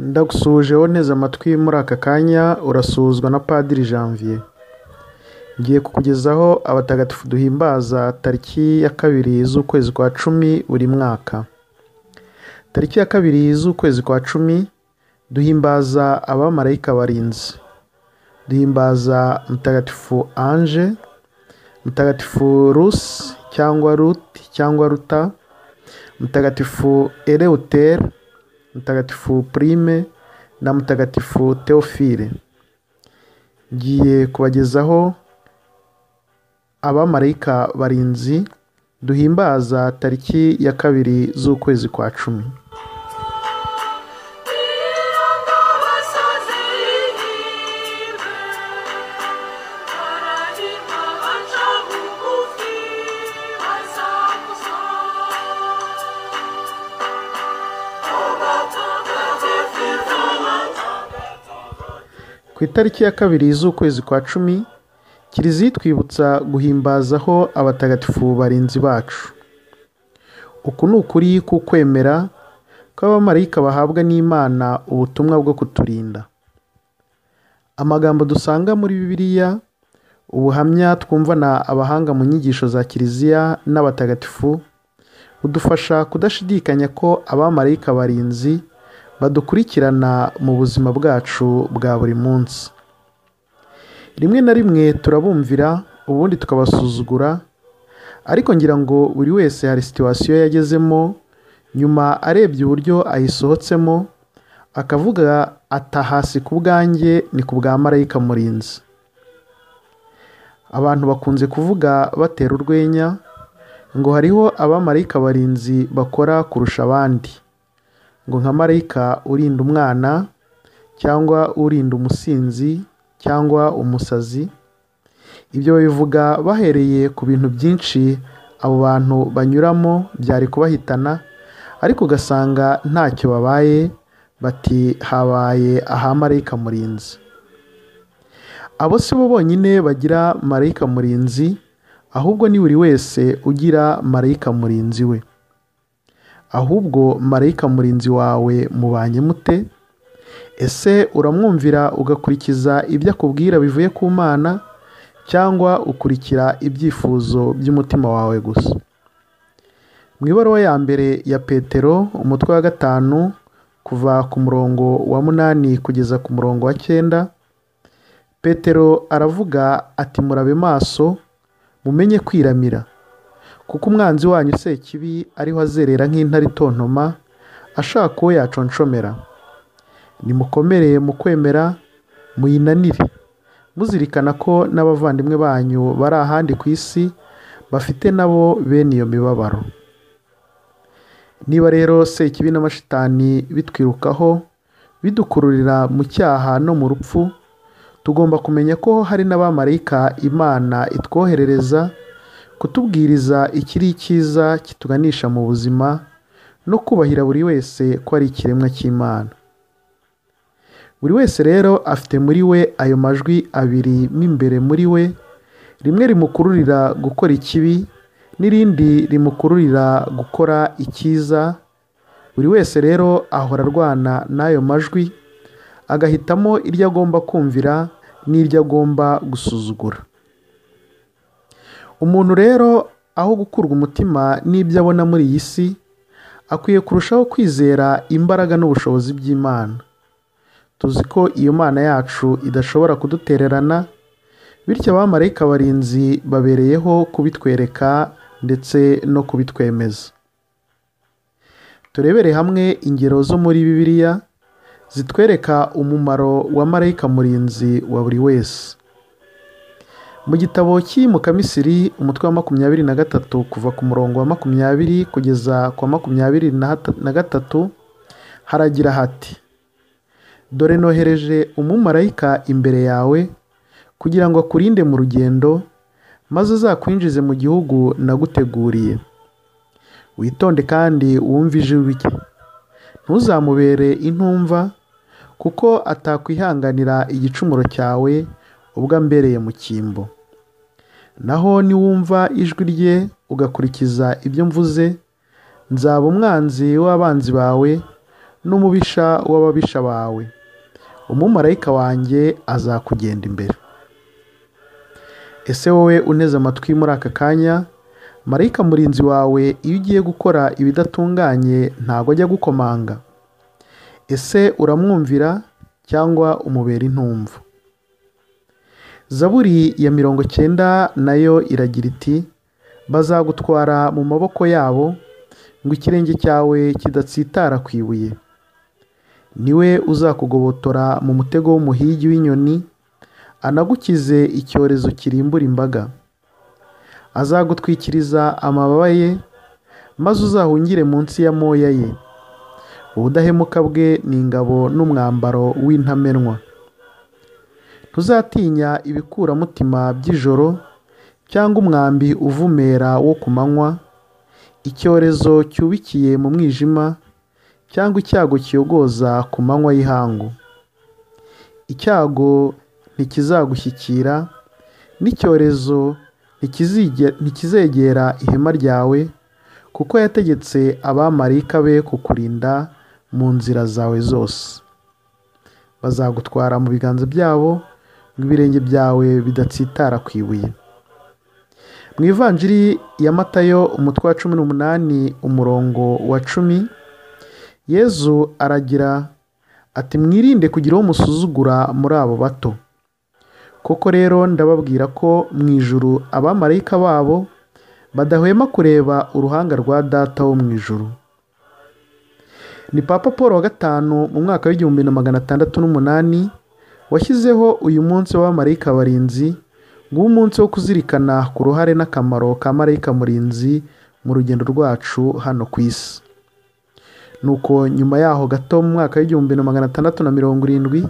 Ndagusuhuje wonteze amatwi muri aka kanya urasuhuzwa na Padiri Janvier. Ngiye kukugezaho abatagatifu duhimbaza tariki ya 2 z'ukwezi kwa 10 buri mwaka. Tariki ya 2 z'ukwezi kwa 10 duhimbaza Abamalayika barinzi. Duhimbaza mutagatifu Ange, mutagatifu Rus cyangwa Rut cyangwa Ruta, mutagatifu Eleuter, mutagatifu Prime na mutagatifu Theophile. Ngiye kubagezaho Abamalayika barinzi duhimbaza tariki ya 2 z'ukwezi kwa 10. Ku itariki ya 2 z'ukwezi kwa 10 Kiliziya twibutsa guhimbazaho abatagatifu barinzi bacu. Uku ni ukuri k'ukwemera ko Abamalayika bahabwa n'Imana ubutumwa bwo kuturinda. Amagambo dusanga muri Bibiliya, ubuhamya twumvana abahanga mu nyigisho za Kiliziya n'abatagatifu budufasha kudashidikanya ko Abamalayika barinzi badukurikirana mu buzima bwacu bwa buri munsi. Rimwe na rimwe turabumvira ubundi tukabasuzugura, ariko ngira ngo buri wese hari situation yagezemo nyuma arebye uburyo ayisohotsemo akavuga atahasi ku bwanjye ni ku bwa Malayika murinzi. Abantu bakunze kuvuga batera urwenya ngo hariho Abamalayika barinzi bakora kurusha abandi, ngo nka Malayika urinda umwana cyangwa urinda umusinzi cyangwa umusazi. Ibyo babivuga bahereye ku bintu byinshi abo bantu banyuramo byari kubahitana, ariko ugasanga ntacyo babaye, bati habaye aha Malayika murinzi. Abo si bo bonyine bagira Malayika murinzi, ahubwo ni buri wese ugira Malayika murinzi we. Ahubwo Malayika murinzi wawe mubanye mute? Ese uramwumvira ugakurikiza ibyo akubwira bivuye ku Mana, cyangwa ukurikira ibyifuzo by'umutima wawe gusa? Mu ibaruwa ya mbere ya Petero umutwe wa 5 kuva ku murongo wa 8 kugeza ku murongo wa 9, Petero aravuga ati murabe maso mumenye kwiramira, kuko umwanzi wanyu Sekibi ariho azerera nk'intare itontoma ashaka uwo yaconshomera. Nimukomere mu kwemera, muyinanire, muzirikana ko n'abavandimwe banyu bari ahandi ku isi bafite nabo bene iyo mibabaro. Niba rero Sekibi n'amashitani bitwirukaho bidukururira mu cyaha no mu rupfu, tugomba kumenya ko hari n'Abamalayika Imana itwoherereza kutubwiriza ikiri cyiza kituganisha mu buzima no kubahira buri wese ko ari ikiremwa cy'Imana. Buri wese rero afite muri we ayo majwi abiri m'imbere muri we, rimwe rimukururira gukora ikibi n'irindi rimukururira gukora icyiza. Buri wese rero ahora arwana n'ayo majwi, agahitamo iryo agomba kumvira n'iryo agomba gusuzugura. Umuntu rero aho gukurwa umutima n'ibyo abona muri iyi si, akwiye kurushaho kwizera imbaraga n'ubushobozi by'Imana. Tuzi ko iyo Mana yacu idashobora kudutererana, bityo Abamalayika barinzi babereyeho kubitwereka ndetse no kubitwemeza. Turebere hamwe ingero zo muri Bibiliya zitwereka umumaro wa Malayika murinzi wa buri wese. Mu gitabo cy'imuka Misiri umutwe wa 23 kuva ku murongo wa 20 kugeza ku 23 haragira hati: dore nohereje umumarayika imbere yawe kugira ngo akurinde mu rugendo, maze azakwinjize mu gihugu naguteguriye. Witonde kandi wumve ijwi rye, ntuzamubere intumva, kuko atakwihanganira igicumuro cyawe ubwo ambereye mu cyimbo. Naho niwumva ijwi rye ugakurikiza ibyo mvuze, nzaba umwanzi w'abanzi bawe n'umubisha w'ababisha bawe. Umumalayika wanjye azakugenda imbere. Ese wowe uneze amatwi muri aka kanya, malayika murinzi wawe iyo ugiye gukora ibidatunganye ntago ajya gukomanga? Ese uramwumvira cyangwa umubera intumva? Zaburi ya 90 nayo iragira iti, bazagutwara mu maboko yabo, ngo ikirenge cyawe kidatsitara ku ibuye. Niwe uzakugobotora mu mutego w'umuhigi w'inyoni, anagukize icyorezo kirimbura imbaga. Azagutwikiriza amababa ye, maze uzahungire munsi y'amoya ye. Ubudahemuka bwe ni ingabo n'umwambaro w'intamenwa. Ntuzatinya ibikuramutima by'ijoro, cyangwa umwambi uvumera wo ku manywa, icyorezo cyubikiye mu mwijima, cyangwa icyago kiyogoza ku manywa y'ihangu. Icyago ntikizagushyikira, n'icyorezo ntikizegera ihema ryawe, kuko yategetse abamalayika be kukurinda mu nzira zawe zose. Bazagutwara mu biganza byabo, ngo ibirenge byawe bidatsitara ku ibuye. Mu ivanjiri ya Matayo umutwe wa 18 umurongo wa 10, Yezu aragira ati, mwirinde kugira uwo musuzugura muri abo bato. Koko rero ndababwira ko mu ijuru abamalayika babo badahwema kureba uruhanga rwa Data wo mu ijuru. Ni Papa Paul wa gatanu mu mwaka w'1608 washyizeho uyu munsi w'abamalayika barinzi, ngo umunsi wo kuzirikana ku ruhare n'akamaro ka malayika murinzi mu rugendo rwacu hano ku isi. Nuko nyuma yaho gato mu mwaka w'1670,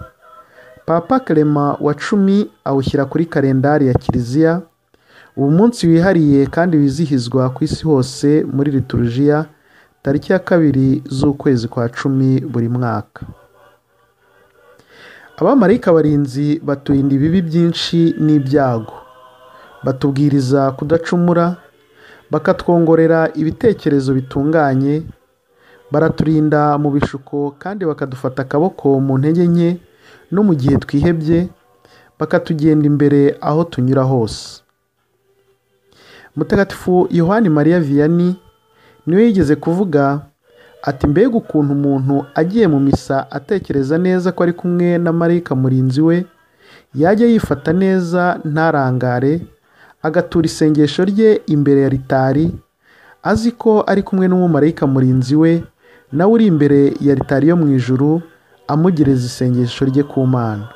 Papa Clement wa 10 awushyira kuri kalendari ya Kiliziya, uwo munsi wihariye kandi wizihizwa ku isi hose muri liturujia tariki ya 2 z'ukwezi kwa 10 buri mwaka. Abamalayika barinzi baturinda ibibi byinshi n'ibyago, batubwiriza kudacumura, bakatwongorera ibitekerezo bitunganye, baraturinda mu bishuko kandi bakadufata akaboko mu ntege nke no mu gihe twihebye, bakatugenda imbere aho tunyura hose. Mutagatifu Yohani Mariya Vianney niwe yigeze kuvuga ati, mbega ukuntu umuntu agiye mu misa atekereza neza ko ari kumwe na malayika murinzi we, yajya yifata neza ntarangare, agatura isengesho rye imbere ya ritari, azi ko ari kumwe n'umumalayika murinzi we nawe uri imbere ya ritari yo mu ijuru, amugereza isengesho rye ku Mana.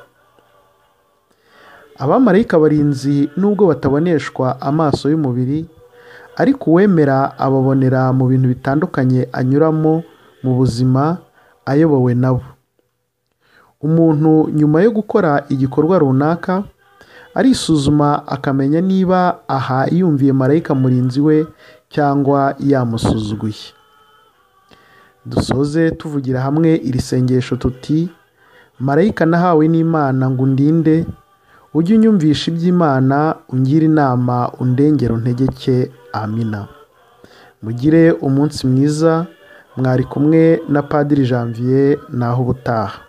Abamalayika barinzi nubwo bataboneshwa amaso y'umubiri, ariko uwemera ababonera mu bintu bitandukanye anyuramo mu buzima ayobowe nabo. Umuntu nyuma yo gukora igikorwa runaka arisuzuma akamenya niba aha yumviye malayika murinzi we cyangwa yamusuzuguye. Dusoze tuvugira hamwe iri sengesho tuti, malayika nahawe n'Imana ngo undinde, ujye unyumvisha iby'Imana, ungire inama, undengere untegeke. Amina. Mugire umunsi mwiza. Mwari kumwe na Padiri Janvier, naho ubutaha.